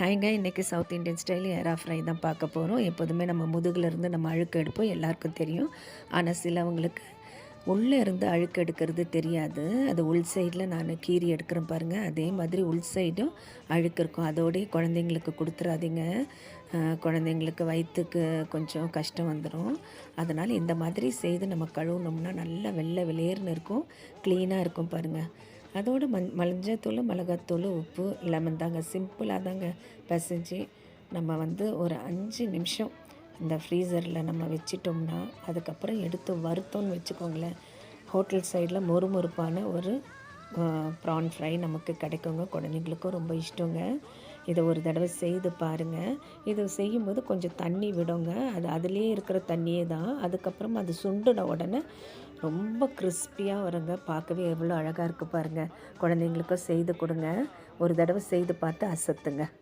ஹாய்ங்க. இன்றைக்கி south Indian style எறா fry தான் பார்க்க போகிறோம். எப்போதுமே நம்ம முதுகுலேருந்து நம்ம அழுக்கு எடுப்போம், எல்லாருக்கும் தெரியும். ஆனால் சிலவங்களுக்கு உள்ளே இருந்து அழுக்கு எடுக்கிறது தெரியாது. அது உள் சைடில் நான் கீறி எடுக்கிறேன் பாருங்கள். அதே மாதிரி உள் சைடும் அழுக்கு இருக்கும். அதோடய குழந்தைங்களுக்கு கொடுத்துறாதீங்க. குழந்தைங்களுக்கு வயிற்றுக்கு கொஞ்சம் கஷ்டம் வந்துடும். அதனால் இந்த மாதிரி செய்து நம்ம கழுவுனோம்னா நல்லா வெள்ளை வெளியேறுன்னு இருக்கும், க்ளீனாக இருக்கும் பாருங்கள். அதோடு மஞ்சத்தூள், மிளகாத்தூள், உப்பு, லெமன் தாங்க. சிம்பிளாக தாங்க பிசைஞ்சு நம்ம ஒரு 5 நிமிஷம் இந்த ஃப்ரீசரில் நம்ம வச்சிட்டோம்னா, அதுக்கப்புறம் எடுத்து வறுத்தோன்னு வச்சுக்கோங்களேன், ஹோட்டல் சைடில் மொறுமொறுப்பான ஒரு ப்ரான் ஃப்ரை நமக்கு கிடைக்குங்க. குழந்தைங்களுக்கும் ரொம்ப இஷ்டங்க. இதை ஒரு தடவை செய்து பாருங்கள். இது செய்யும்போது கொஞ்சம் தண்ணி விடுங்க. அது அதிலே இருக்கிற தண்ணியே தான். அதுக்கப்புறம் அது சுண்டின உடனே ரொம்ப கிறிஸ்பியாக வருங்க. பார்க்கவே எவ்வளோ அழகாக இருக்குது பாருங்கள். குழந்தைங்களுக்கும் செய்து கொடுங்க. ஒரு தடவை செய்து பார்த்து அசத்துங்க.